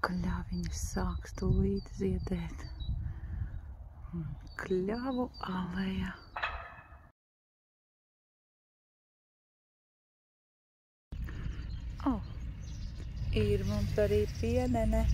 Kļaviņas sāks tūlīt ziedēt. Un kļavu aleja. Ir mums arī pienene.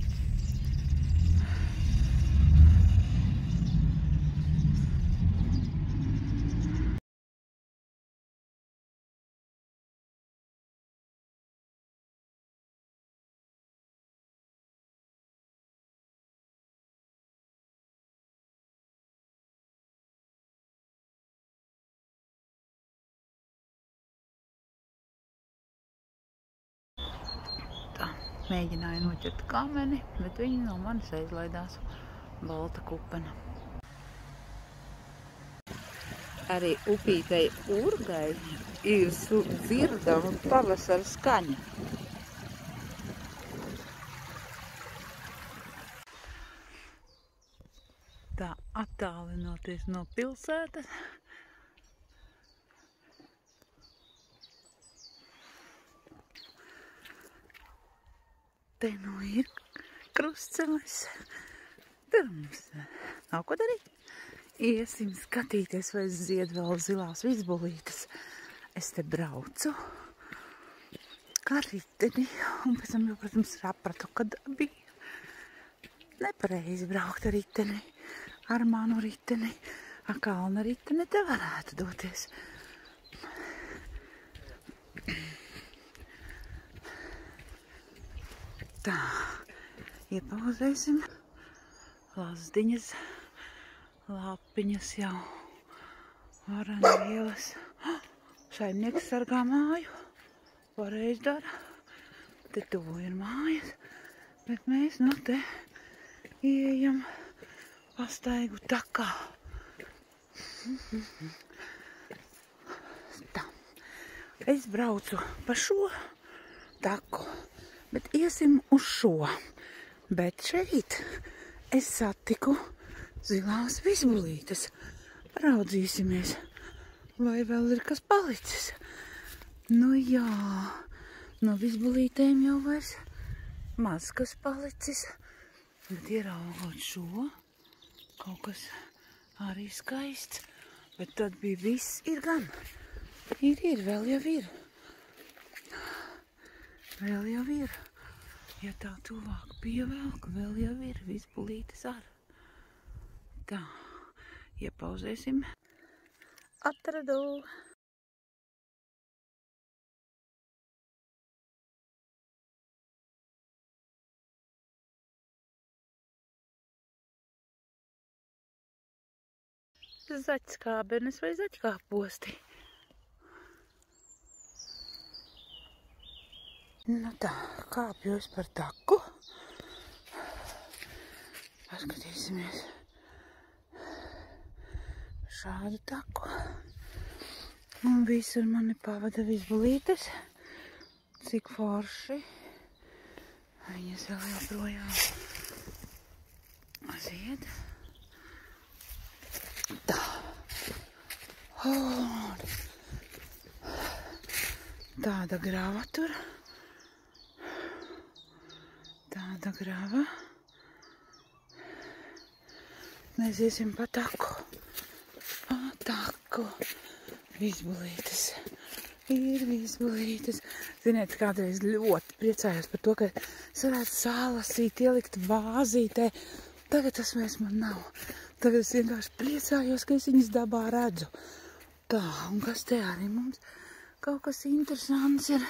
Mēģināju noķert kameni, bet viņi no manis aizlaidās. Balta kupena. Arī upītei Urgai ir dzirdama pavasara skaņa. Tā attālinoties no pilsētas. Te nu ir krustcelis. Tur mums nav ko darīt. Iesim skatīties, vai zied vēl zilās vizbulītes. Es te braucu kā riteni. Un pēc tam jau, protams, sapratu, kad bija nepareizi braukt ar riteni. Ar manu riteni. Ar kalna riteni te varētu doties. Tā, iepauzēsim. Lazdiņas, lapiņas jau varanvielas. Saimnieks sargā māju. Pareizi dara. Te tuvu ir mājas. Bet mēs no te ieejam pastaigu takā. Tā. Es braucu pa šo taku. Bet iesim uz šo. Bet šeit es satiku zilās vizbulītes. Raudzīsimies, vai vēl ir kas palicis. Nu jā, no vizbulītēm jau vairs maz kas palicis. Bet ieraugot šo, kaut kas arī skaists. Bet tad bija viss ir gan. Ir, vēl jau ir. Vēl jau ir. Ja tā tuvāk pievelk, vēl jau ir vizbulītes ar. Tā, iepauzēsim. Atradu. Zaķskābenes vai zaķkāposti. Nu tā, kāpju es par taku. Paskatīsimies šādu taku. Un visur mani pavada vizbulītes. Cik forši. Viņas vēl joprojām zied. Tā. Tāda grava tur. Tāda grava. Mēs iesim pa taku. Pa taku. Vizbulītes. Ir vizbulītes. Ziniet, kādreiz ļoti priecājos par to, ka es varētu sālasīt, ielikt vāzītē. Tagad tas vairs man nav. Tagad es vienkārši priecājos, ka es viņas dabā redzu. Tā, un kas te arī mums kaut kas interesants ir.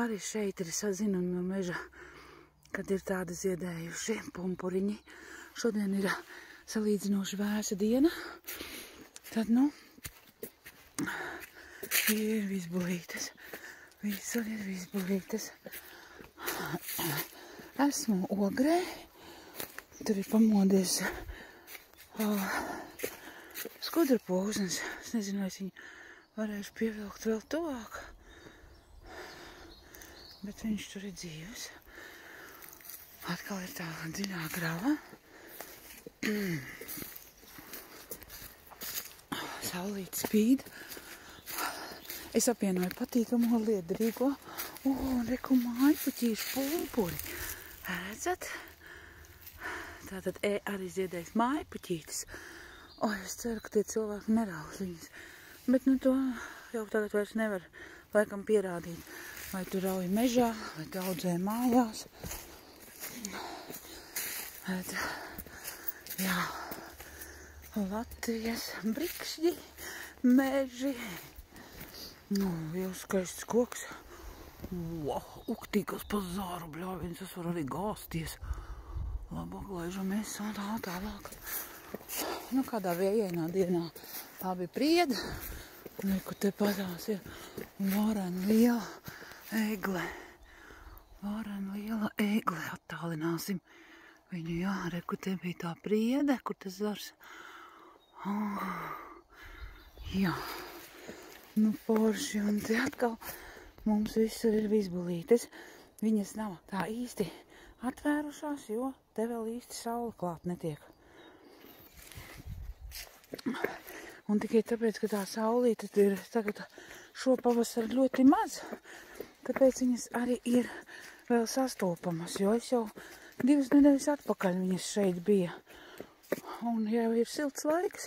Arī šeit ir sazinumi no meža, kad ir tādi ziedējuši pumpuriņi. Šodien ir salīdzinoši vēsa diena. Tad, nu, ir vizbulītes. Visur ir vizbulītes. Esmu Ogrē. Tur ir pamodies skudra pūznes. Es nezinu, vai es viņu varēšu pievilkt vēl tuvāk. Bet viņš tur ir dzīves. Atkal ir tā dziļā grava. Saulīt spīd. Es apvienoju patīkamo liederīgo. Reku mājpuķīšu pumpuri. Redzat? Tātad arī ziedēs mājpuķītis. O, es ceru, ka tie cilvēki nerauz viņas. Bet, nu, to jau tagad vairs nevar laikam pierādīt. Vai tu rauj mežā, vai tu audzē mājās. Bet, jā, Latvijas brikšķi, meži. Nu, jau skaists koks. Wow, uktīgas pa zāru, bļāviens, es varu arī gāsties. Labāk laižamies un tā tālāk. Nu, kādā vējainā dienā tā bija prieda. Kur te patās ir varena liela egle. Varena liela egle. Attālināsim viņu, jā, kur te bija tā priede, kur tas zars. Jā. Nu, forši, un te atkal mums visur ir vizbulītes. Viņas nav tā īsti atvērušās, jo te vēl īsti saule klāt netiek. Un tikai tāpēc, ka tā saulīte ir tagad šo pavasaru ļoti maz, tāpēc viņas arī ir vēl sastopamas, jo es jau 2 nedēļas atpakaļ viņas šeit bija. Un ja jau ir silts laiks,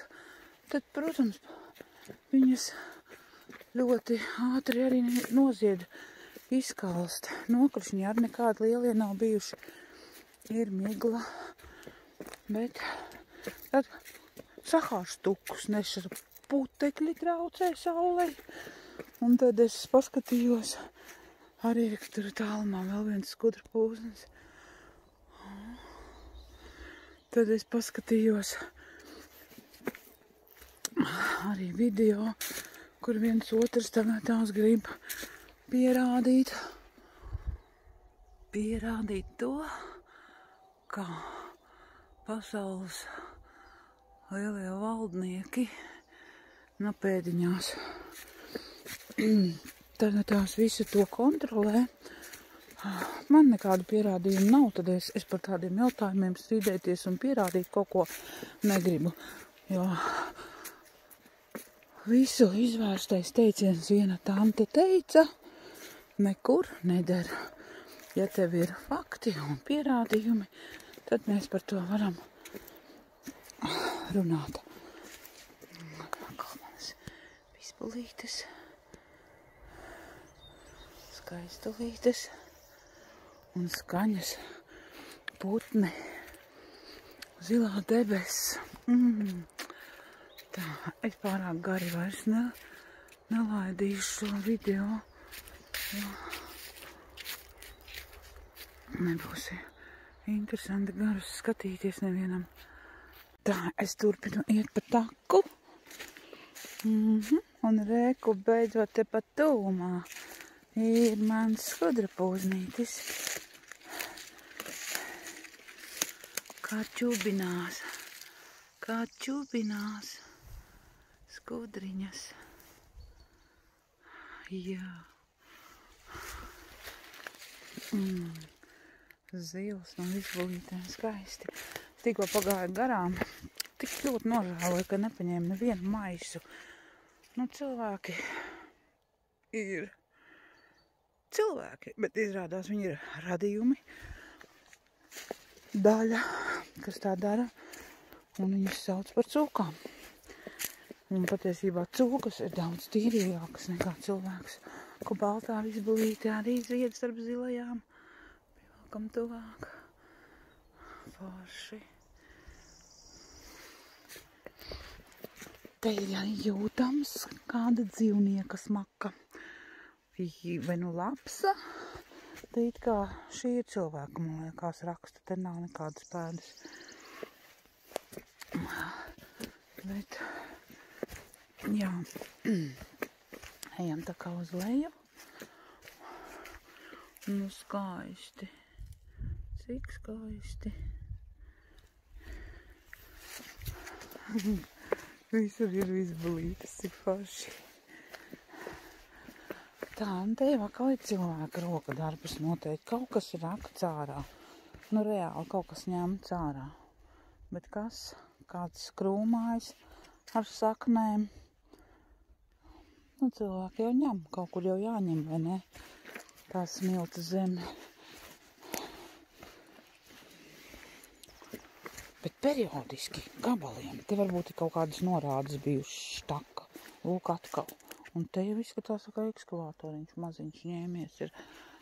tad, protams, viņas ļoti ātri arī nozied izkalst. Nokrišņi arī nekādi lielie nav bijuši. Ir migla, bet tad sahārs tukus nešar putekļi traucē saulē. Un tad es paskatījos arī, ka tur tālumā vēl viens skudra pūznis. Tad es paskatījos arī video, kur viens otrs tagad tās grib pierādīt to, kā pasaules lielie valdnieki no pēdiņās. Tad tās visu to kontrolē. Man nekādu pierādījumu nav, tad es par tādiem jautājumiem strīdēties un pierādīt kaut ko negribu. Jo visu izvērstais teiciens viena tante teica, nekur neder. Ja tev ir fakti un pierādījumi, tad mēs par to varam runāt. Kalmanas vispulītes, skaistulītes un skaņas putni, zilā debes. Tā, es pārāk gari vairs nelaidīšu šo video. Nebūs interesanti garus skatīties nevienam. Tā, es turpinu iet pa taku. Un reku beidzot te pat tuvumā ir mans sudrapūznītis. Kā čubinās skudriņas. Jā. Zils no vispulītēm skaisti. Tikko pagāju garām, tik ļoti nožēloju, ka nepaņēmu nevienu maisu. Nu, cilvēki ir cilvēki, bet izrādās viņi ir radījumi. Daļa, kas tā dara, un viņus sauc par cūkām. Un patiesībā cūkas ir daudz tīrīgākas nekā cilvēks. Ko baltā visbulīte arī zied starp zilajām. Pievelkam tuvāk. Forši. Te ir arī jūtams kāda dzīvnieka smaka. Vai nu lapsa. Te it kā šī ir cilvēka, man liekas, raksta. Te nav nekādas pēdas. Bet, jā, ejam tā kā uz leju. Nu, skaisti. Cik skaisti. Visur ir visbulītes, cik forši. Tā, un te jau atkal ir cilvēka roka darbs noteikti. Kaut kas ir rakts ārā. Nu, reāli kaut kas ņemts ārā. Bet kas? Kāds krūmājs ar saknēm. Nu, cilvēki jau ņem. Kaut kur jau jāņem, vai ne? Tā smilta zeme. Bet periodiski gabaliem. Te varbūt ir kaut kādas norādes bijušas štaka. Lūk atkal. Un te jau izskatās, ka ekskavātoriņš maziņš ņēmies ir.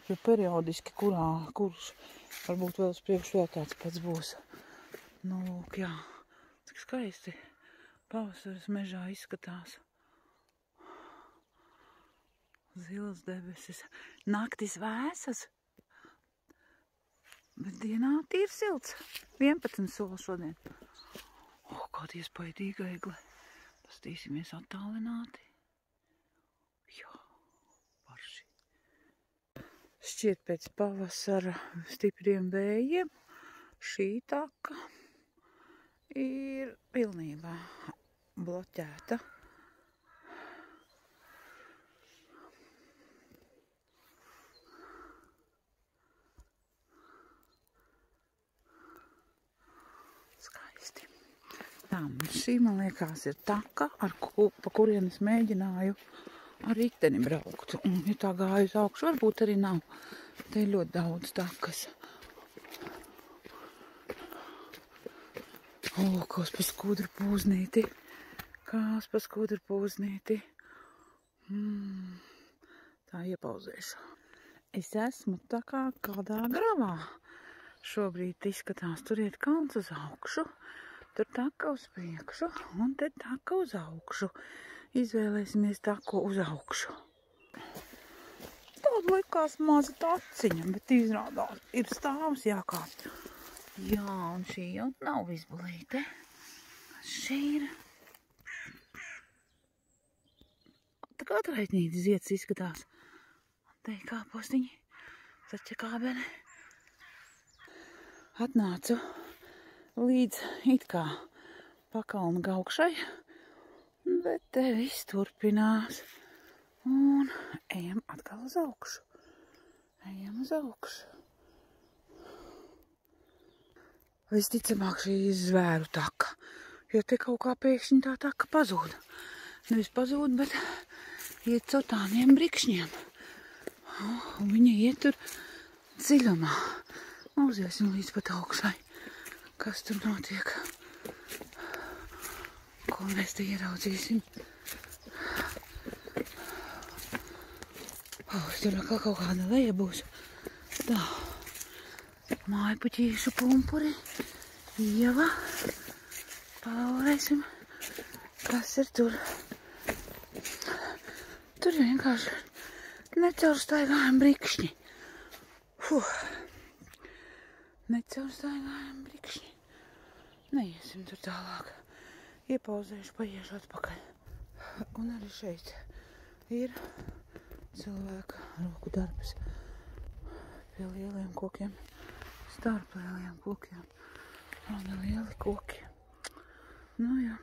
Jo periodiski kurš varbūt vēl uz priekšu vēl tāds pats būs. Nu, lūk, jā. Cik skaisti pavasaris mežā izskatās. Zilas debesis. Naktis vēsas. Bet dienā tīri silts. 11 soli šodien. Kāda iespaidīga egle. Pastīsimies attālināti. Jā, parši. Šķiet pēc pavasara stipriem vējiem šī taka ir pilnībā bloķēta. Skaisti. Tā, šī, man liekas, ir taka, pa kurien es mēģināju ar riteni braukt. Un, ja tā gāju uz augšu, varbūt arī nav. Te ir ļoti daudz takas. Kas pa skudru pūznīti. Kas pa skudru pūznīti. Tā iepauzēšu. Es esmu tā kā kādā gravā. Šobrīd izskatās, tur iet kalns uz augšu, tur taka uz priekšu un te taka uz augšu. Izvēlēsimies taku uz augšu. Tāda likās maza taciņa, bet izrādās ir stāvs jākāp. Jā, un šī jau nav visbulīte. Šī ir tā kā atraitnīti zieds izskatās. Te ir kāpostiņi, tača kābene. Atnācu līdz it kā pakalna gaukšai, bet te viss turpinās. Un ejam atkal uz augšu. Ejam uz augšu. Visticamāk šī ir zvēru taka, jo te kaut kā pēkšņi tā taka pazūda. Nevis pazūda, bet iet caur tādiem brikšņiem. Un viņa iet tur dziļumā. Uziesim līdz pat augšai. Kas tur notiek? Ko mēs te ieraudzīsim? Tur vēl kaut kāda leja būs. Tā. Mājpuķīšu pumpuri. Ieva. Palaurēsim. Kas ir tur? Tur vienkārši necaurstaigājam brikšņi. Necaurstaigājam brikšņi. Neiesim tur tālāk. Iepauzēšu, paiešu atpakaļ. Un arī šeit ir cilvēka roku darbs pie lieliem kokiem, starp lieliem kokiem. Tādi lieli koki. Nu jā.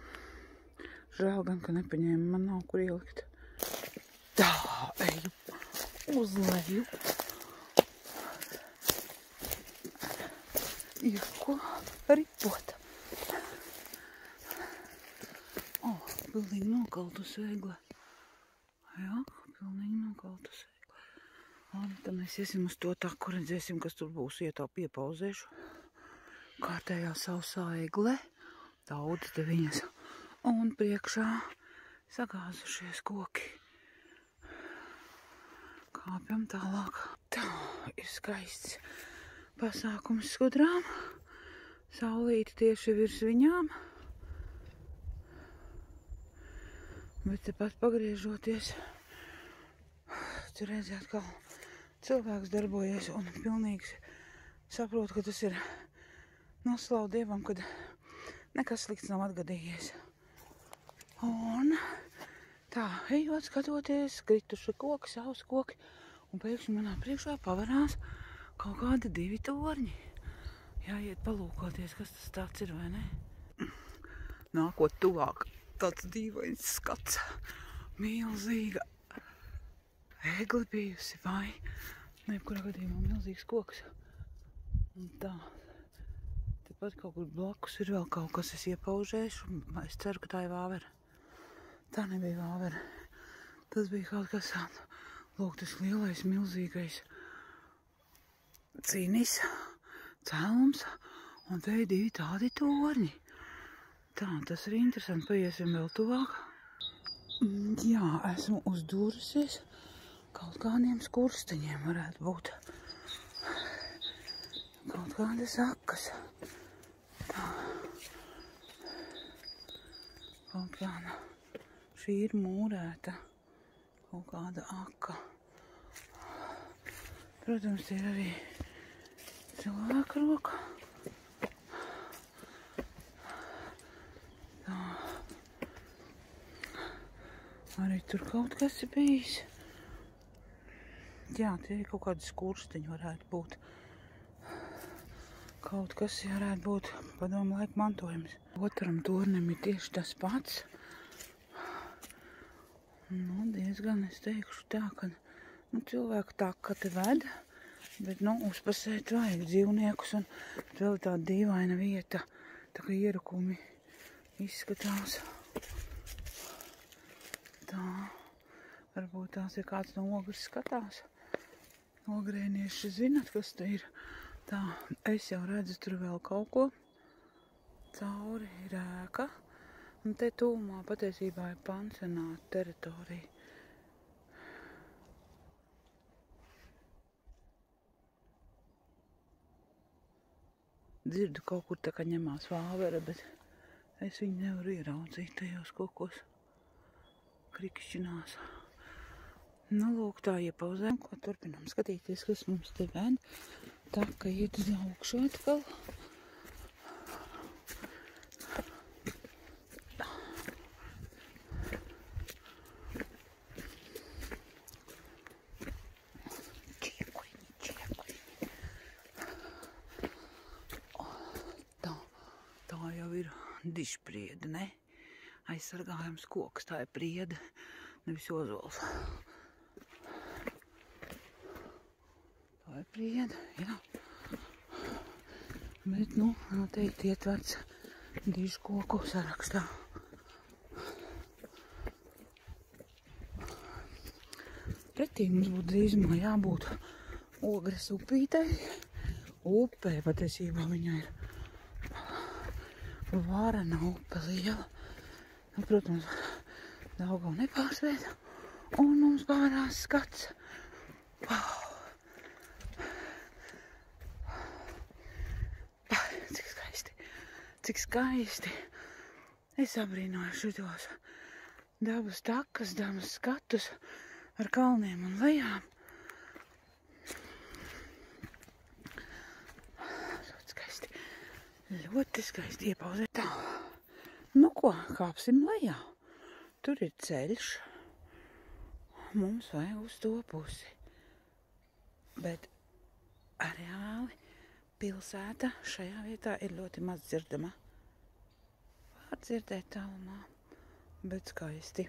Žēl gan, ka nepaņēma, man nav kur ielikt. Tā, eju uz leju. Ir ko ripot. Pilnīgi nokaltus egle. Jā, pilnīgi nokaltus egle. Labi, tad mēs iesim uz to taku, redzēsim, kas tur būs. Ietaup iepauzēšu. Kārtējā sausā egle. Daudz te viņas. Un priekšā sagāzušies koki. Kāpjam tālāk. Tā ir skaists pasākums skudrām. Saulīte tieši virs viņām. Bet tepat pagriežoties, tur redzi atkal cilvēks darbojies un pilnīgs saprot, ka tas ir noslavu Dievam, kad nekas slikts nav atgadījies. Un tā, ejot, skatoties, krituši koki, savus koki, un pēkšņi manā priekšā pavarās kaut kādi 2 torņi. Jāiet palūkoties, kas tas tāds ir, vai ne? Nākot tuvāk, tāds dīvains skats, milzīga egle bijusi, vai jebkurā gadījumā milzīgs koks. Un tā, tepat kaut kur blakus ir vēl kaut kas, es iepaužēšu, es ceru, ka tā ir vāvera. Tā nebija vāvera, tas bija kaut kas tāds. Lūk, tas lielais, milzīgais cīnis, cēlums, Un te ir divi tādi torņi. Tā, tas ir interesanti. Paiesim vēl tuvāk. Jā, esmu uzdūrusies. Kaut kādiem skursteņiem varētu būt. Kaut kādas akas. Tā. Kaut kāda. Šī ir mūrēta. Kaut kāda aka. Protams, ir arī cilvēka roka. Tā. Arī tur kaut kas ir bijis. Jā, tie ir kaut kādi skursteņi varētu būt. Kaut kas varētu būt padomu laika mantojums. Otram tornim ir tieši tas pats. Nu, diezgan, es teikšu tā, ka cilvēku tā, ka te ved, bet, uzpasēt vajag dzīvniekus, un vēl ir tāda dīvaina vieta, tā kā ierukumi izskatās. Tā, varbūt tās ir kāds no ogres skatās. Ogrēnieši zinat, kas te ir. Tā, es jau redzu tur vēl kaut ko. Cauri ir ēka, un te tūmā patiesībā ir pansionāta teritorija. Dzirdu kaut kur tā kā ņemās vāvera, bet es viņu nevaru ieraudzīt tajos kokos. Krikšķinās. Nu, lūk, tā iepauzēm, ko turpinām skatīties, kas mums te ved. Tā, ka iet uz augšu atkal. Tā jau ir dišpriede, ne? Aizsargājums koks, tā ir priede, nevis ozols. Tā ir priede, jā. Bet, noteikti ietverts dižkoku sarakstā. Pretī mums būtu drīzumā jābūt Ogres upītei. Upē patiesībā viņa ir varena upe liela. Protams, Daugava nepārsvērt. Un mums pārās skats. Wow! Cik skaisti. Cik skaisti. Es abrīnoju šitos dabas takas, dabas skatus ar kalniem un lejām. Ļoti skaisti iepauzēt. Tā. Nu ko, kāpsim lejā. Tur ir ceļš. Mums vajag uz to pusi. Bet reāli pilsēta šajā vietā ir ļoti maz dzirdama. Var dzirdēt tālumā, bet skaisti.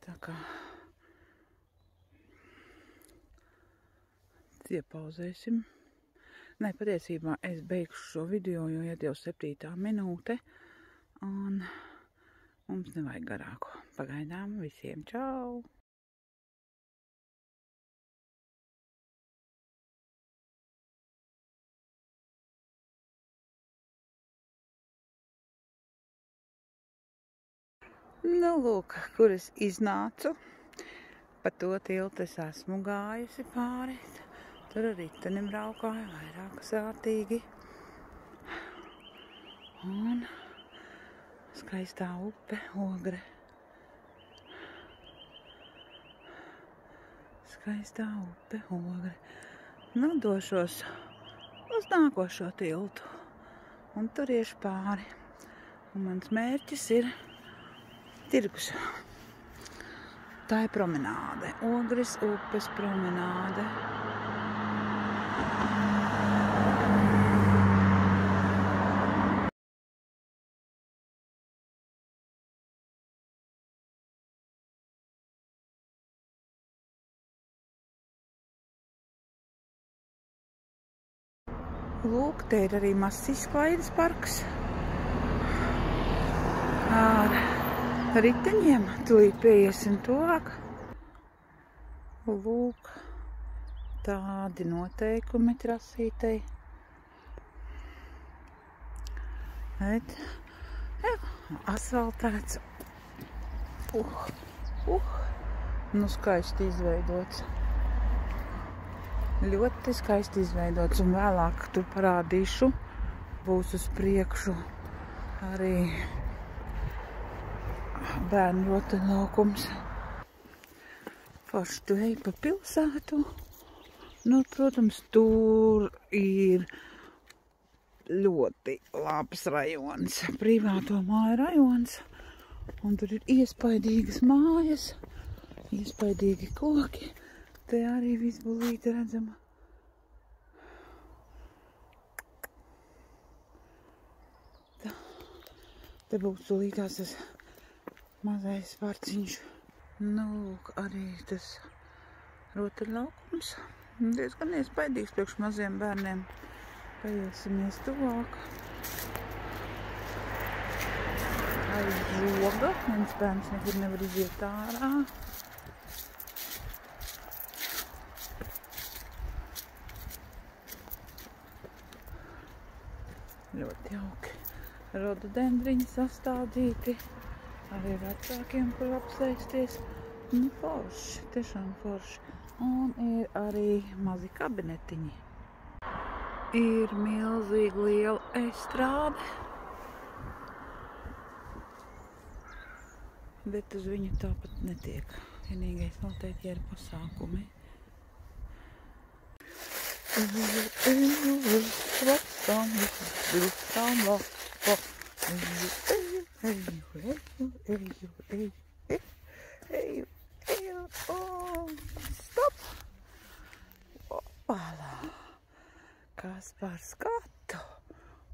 Tā kā iepauzēsim. Nē, patiesībā es beigšu šo video, jo iet jau 7. minūte, un mums nevajag garāko. Pagaidām visiem čau! Nu, lūk, kur es iznācu. Pa to tiltu es esmu gājusi pāri. Tur ar ritenim braukāju vairāk sātīgi. Un skaistā upe, Ogre. Skaistā upe, Ogre. Nu, došos uz nākošo tiltu. Un tur iešu pāri. Un mans mērķis ir tirgus. Tā ir promenāde. Ogres upes promenāde. Lūk, te ir arī mazs izklaides parks ar riteņiem. Tūlīt pieiesim tuvāk. Lūk, tādi noteikumi trasītei. Bet, jā, asfaltēts. Nu skaisti izveidots. Ļoti skaisti izveidots. Un vēlāk tu parādīšu. Būs uz priekšu arī bērnu rotaļlaukums. Forši tu ej pa pilsētu. Nu, protams, tur ir ļoti labs rajons. Privāto māju rajons. Un tur ir iespaidīgas mājas. Iespaidīgi koki. Te arī Vizbulīte redzama. Te būs tūlītās tas mazais parciņš. Nu, arī tas rotaļlaukums. Diezgan iespaidīgs priekš maziem bērniem. Paiesimies tuvāk. Aiz žoga. Viens bērns nekur nevar iziet ārā. Ļoti jauki. Rododendriņi sastādīti. Arī vecākiem, kur apsēsties. Nu, forši, tiešām forši. Un ir arī mazi kabinetiņi. Ir milzīgi liela estrāde. Bet uz viņu tāpat netiek. Vienīgais noteikti ir pasākumi. Stop! Opala! Kas par skatu?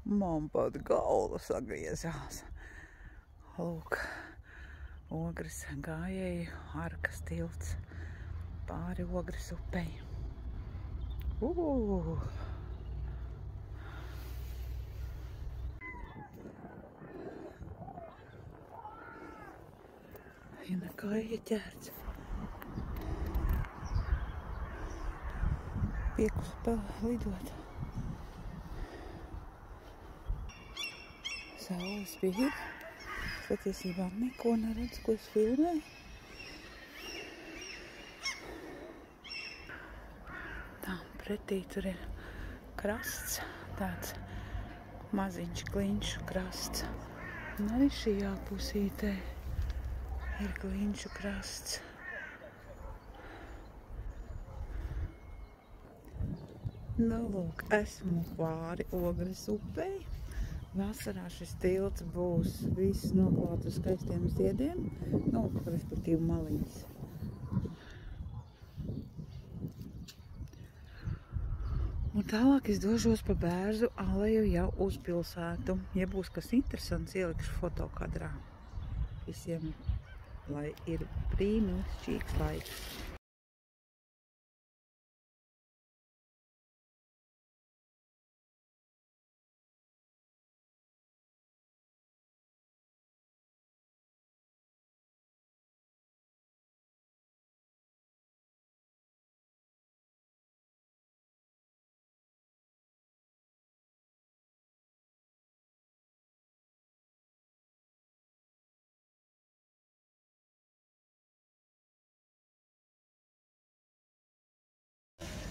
Man pat galva sagriezās. Lūk, Ogres gājēju arkas tilts pāri Ogres upei. Viena kāja ķērts. Piekus lidot. Saule spīd. Patiesībā neko neredz, ko es filmēju. Tā, pretī tur ir krasts, tāds maziņš kliņšu krasts. Un arī šajā pusītē ir kliņšu krasts. Nu, lūk, esmu pāri Ogres upei. Vasarā šis tilts būs viss noklāts ar skaistiem ziediem, nu, respektīvi maliņas. Un tālāk es došos pa Bērzu aleju jau uz pilsētu. Ja būs kas interesants, ielikšu fotokadrā. Visiem, lai ir brīnišķīgs laiks.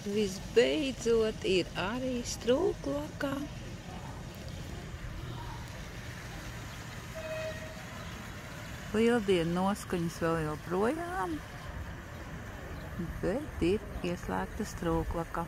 Visbeidzot ir arī Strūklakā. Lieldienu noskaņas vēl joprojām, bet ir ieslēgta Strūklaka.